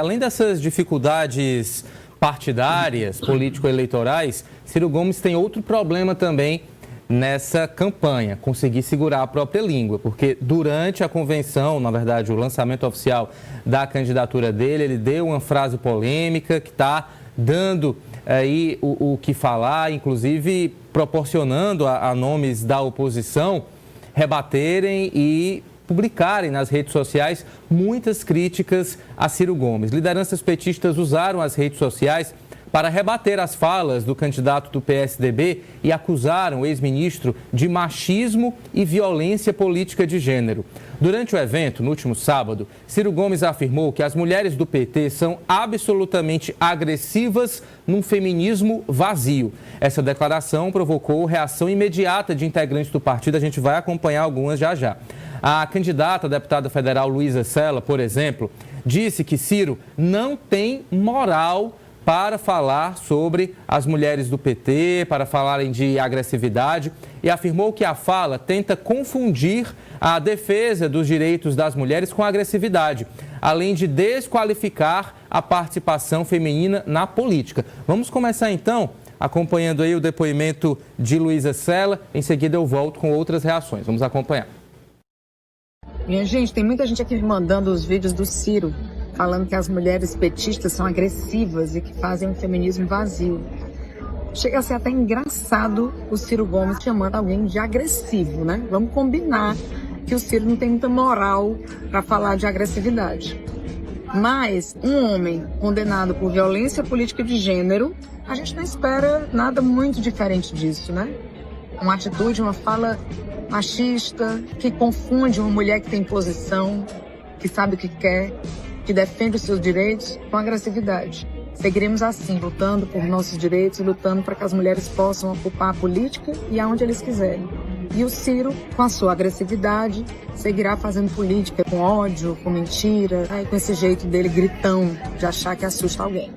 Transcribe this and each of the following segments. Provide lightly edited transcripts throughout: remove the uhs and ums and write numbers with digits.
Além dessas dificuldades partidárias, político-eleitorais, Ciro Gomes tem outro problema também nessa campanha, conseguir segurar a própria língua, porque durante a convenção, na verdade, o lançamento oficial da candidatura dele, ele deu uma frase polêmica que está dando aí o que falar, inclusive proporcionando a nomes da oposição rebaterem e publicarem nas redes sociais muitas críticas a Ciro Gomes. Lideranças petistas usaram as redes sociais para rebater as falas do candidato do PSDB e acusaram o ex-ministro de machismo e violência política de gênero. Durante o evento, no último sábado, Ciro Gomes afirmou que as mulheres do PT são absolutamente agressivas num feminismo vazio. Essa declaração provocou reação imediata de integrantes do partido, a gente vai acompanhar algumas já já. A candidata a deputada federal Luísa Sela, por exemplo, disse que Ciro não tem moral para falar sobre as mulheres do PT, para falarem de agressividade, e afirmou que a fala tenta confundir a defesa dos direitos das mulheres com a agressividade, além de desqualificar a participação feminina na política. Vamos começar então acompanhando aí o depoimento de Luísa Sela, em seguida eu volto com outras reações. Vamos acompanhar. Minha gente, tem muita gente aqui me mandando os vídeos do Ciro, falando que as mulheres petistas são agressivas e que fazem um feminismo vazio. Chega a ser até engraçado o Ciro Gomes chamando alguém de agressivo, né? Vamos combinar que o Ciro não tem muita moral para falar de agressividade. Mas um homem condenado por violência política de gênero, a gente não espera nada muito diferente disso, né? Uma atitude, uma fala machista, que confunde uma mulher que tem posição, que sabe o que quer, que defende os seus direitos com agressividade. Seguiremos assim, lutando por nossos direitos, lutando para que as mulheres possam ocupar a política e aonde eles quiserem. E o Ciro, com a sua agressividade, seguirá fazendo política com ódio, com mentira, né, com esse jeito dele gritão, de achar que assusta alguém.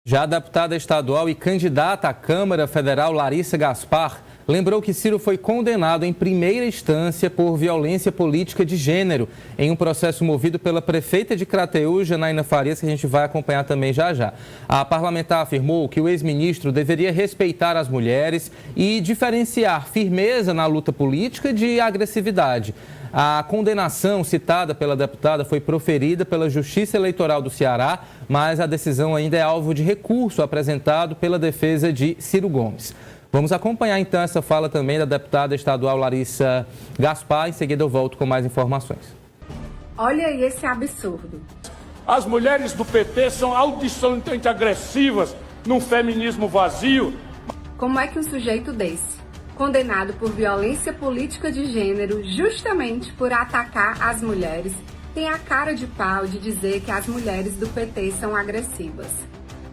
Já a deputada estadual e candidata à Câmara Federal Larissa Gaspar lembrou que Ciro foi condenado em primeira instância por violência política de gênero em um processo movido pela prefeita de Crateús, Janaína Farias, que a gente vai acompanhar também já já. A parlamentar afirmou que o ex-ministro deveria respeitar as mulheres e diferenciar firmeza na luta política de agressividade. A condenação citada pela deputada foi proferida pela Justiça Eleitoral do Ceará, mas a decisão ainda é alvo de recurso apresentado pela defesa de Ciro Gomes. Vamos acompanhar então essa fala também da deputada estadual Larissa Gaspar. Em seguida eu volto com mais informações. Olha aí esse absurdo. As mulheres do PT são absolutamente agressivas num feminismo vazio. Como é que um sujeito desse, condenado por violência política de gênero, justamente por atacar as mulheres, tem a cara de pau de dizer que as mulheres do PT são agressivas?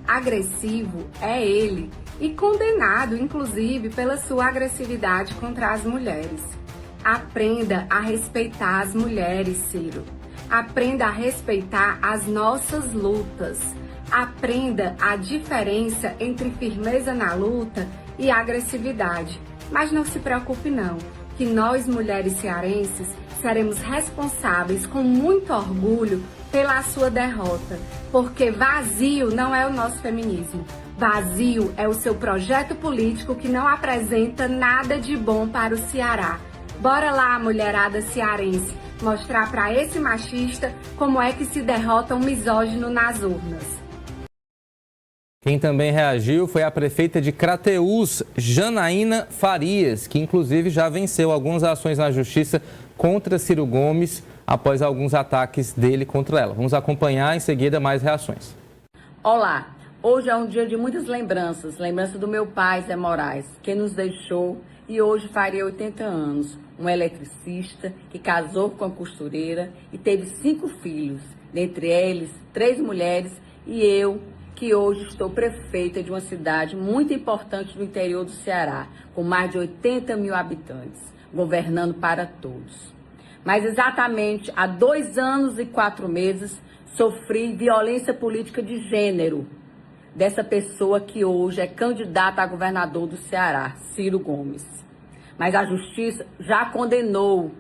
Agressivo é ele, e condenado, inclusive, pela sua agressividade contra as mulheres. Aprenda a respeitar as mulheres, Ciro. Aprenda a respeitar as nossas lutas. Aprenda a diferença entre firmeza na luta e agressividade. Mas não se preocupe não, que nós, mulheres cearenses, seremos responsáveis com muito orgulho pela sua derrota, porque vazio não é o nosso feminismo. Vazio é o seu projeto político que não apresenta nada de bom para o Ceará. Bora lá, mulherada cearense, mostrar para esse machista como é que se derrota um misógino nas urnas. Quem também reagiu foi a prefeita de Crateús, Janaína Farias, que inclusive já venceu algumas ações na justiça contra Ciro Gomes após alguns ataques dele contra ela. Vamos acompanhar em seguida mais reações. Olá, hoje é um dia de muitas lembranças. Lembrança do meu pai, Zé Moraes, que nos deixou e hoje faria 80 anos. Um eletricista que casou com a costureira e teve 5 filhos, dentre eles 3 mulheres e eu, que hoje estou prefeita de uma cidade muito importante do interior do Ceará, com mais de 80 mil habitantes, governando para todos. Mas exatamente há 2 anos e 4 meses sofri violência política de gênero dessa pessoa que hoje é candidata a governador do Ceará, Ciro Gomes. Mas a justiça já condenou,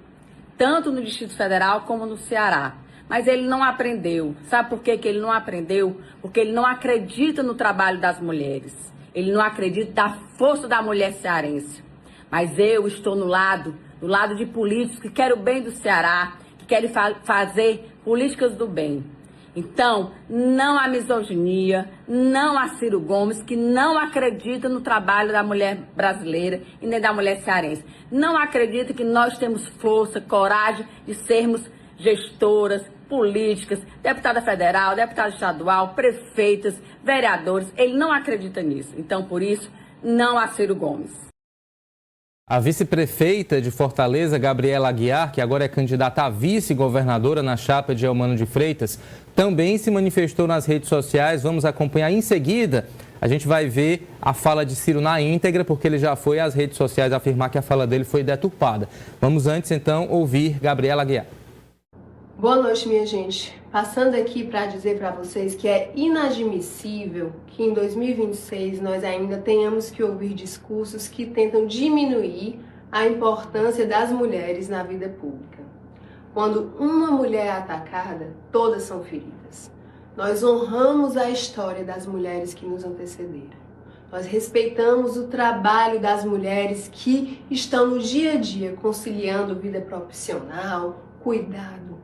tanto no Distrito Federal como no Ceará, Mas ele não aprendeu. Sabe por que ele não aprendeu? Porque ele não acredita no trabalho das mulheres. Ele não acredita na força da mulher cearense. Mas eu estou do lado de políticos que querem o bem do Ceará, que querem fazer políticas do bem. Então, não há misoginia, não há Ciro Gomes, que não acredita no trabalho da mulher brasileira e nem da mulher cearense. Não acredita que nós temos força, coragem de sermos gestoras, políticas, deputada federal, deputada estadual, prefeitas, vereadores. Ele não acredita nisso. Então, por isso, não há Ciro Gomes. A vice-prefeita de Fortaleza, Gabriela Aguiar, que agora é candidata a vice-governadora na chapa de Eumano de Freitas, também se manifestou nas redes sociais. Vamos acompanhar em seguida. A gente vai ver a fala de Ciro na íntegra, porque ele já foi às redes sociais afirmar que a fala dele foi deturpada. Vamos antes, então, ouvir Gabriela Aguiar. Boa noite, minha gente. Passando aqui para dizer para vocês que é inadmissível que em 2026 nós ainda tenhamos que ouvir discursos que tentam diminuir a importância das mulheres na vida pública. Quando uma mulher é atacada, todas são feridas. Nós honramos a história das mulheres que nos antecederam. Nós respeitamos o trabalho das mulheres que estão no dia a dia conciliando vida profissional, cuidado.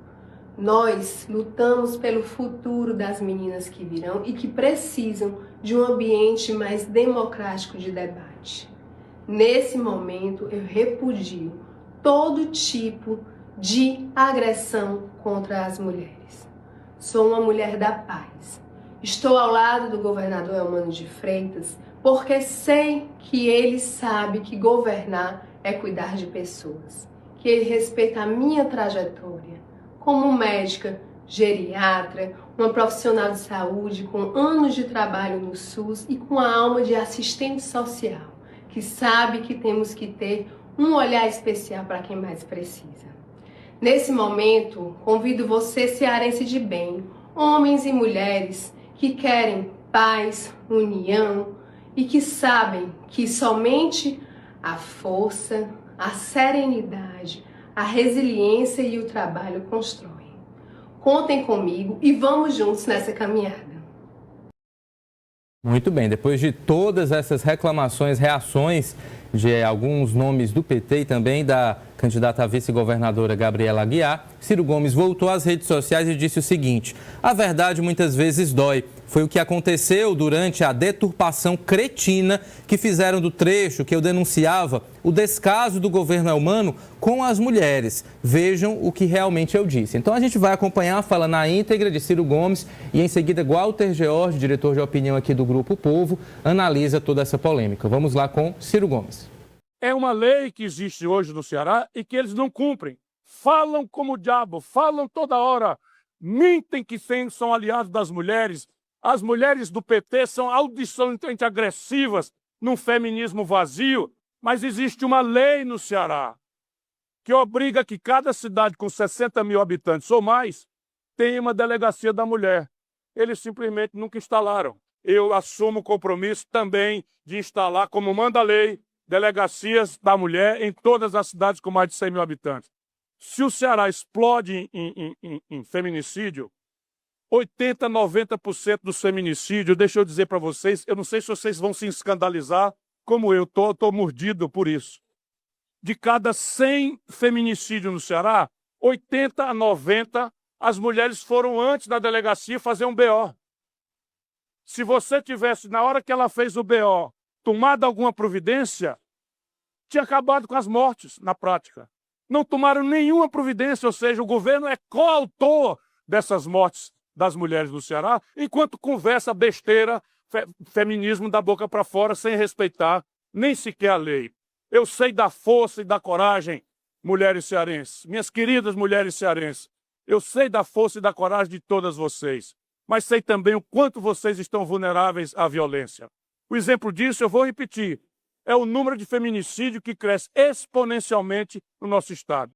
Nós lutamos pelo futuro das meninas que virão e que precisam de um ambiente mais democrático de debate. Nesse momento, eu repudio todo tipo de agressão contra as mulheres. Sou uma mulher da paz. Estou ao lado do governador Eumano de Freitas porque sei que ele sabe que governar é cuidar de pessoas, que ele respeita a minha trajetória como médica, geriatra, uma profissional de saúde com anos de trabalho no SUS e com a alma de assistente social, que sabe que temos que ter um olhar especial para quem mais precisa. Nesse momento, convido você, cearense de bem, homens e mulheres que querem paz, união e que sabem que somente a força, a serenidade, a resiliência e o trabalho constroem. Contem comigo e vamos juntos nessa caminhada. Muito bem, depois de todas essas reclamações, reações de alguns nomes do PT e também da candidata a vice-governadora Gabriela Aguiar, Ciro Gomes voltou às redes sociais e disse o seguinte: a verdade muitas vezes dói. Foi o que aconteceu durante a deturpação cretina que fizeram do trecho que eu denunciava o descaso do governo Eumano com as mulheres. Vejam o que realmente eu disse. Então a gente vai acompanhar a fala na íntegra de Ciro Gomes e em seguida Walter George, diretor de opinião aqui do Grupo Povo, analisa toda essa polêmica. Vamos lá com Ciro Gomes. É uma lei que existe hoje no Ceará e que eles não cumprem. Falam como o diabo, falam toda hora, mentem que são aliados das mulheres. As mulheres do PT são audicionalmente agressivas num feminismo vazio, mas existe uma lei no Ceará que obriga que cada cidade com 60 mil habitantes ou mais tenha uma delegacia da mulher. Eles simplesmente nunca instalaram. Eu assumo o compromisso também de instalar, como manda a lei, delegacias da mulher em todas as cidades com mais de 100 mil habitantes. Se o Ceará explode em feminicídio, 80%, 90% dos feminicídios, deixa eu dizer para vocês, eu não sei se vocês vão se escandalizar, como eu estou mordido por isso. De cada 100 feminicídios no Ceará, 80 a 90, as mulheres foram antes da delegacia fazer um BO. Se você tivesse, na hora que ela fez o BO, tomado alguma providência, tinha acabado com as mortes na prática. Não tomaram nenhuma providência, ou seja, o governo é coautor dessas mortes das mulheres do Ceará, enquanto conversa besteira, feminismo da boca para fora, sem respeitar nem sequer a lei. Eu sei da força e da coragem, mulheres cearenses, minhas queridas mulheres cearenses. Eu sei da força e da coragem de todas vocês, mas sei também o quanto vocês estão vulneráveis à violência. O exemplo disso, eu vou repetir, é o número de feminicídio que cresce exponencialmente no nosso estado.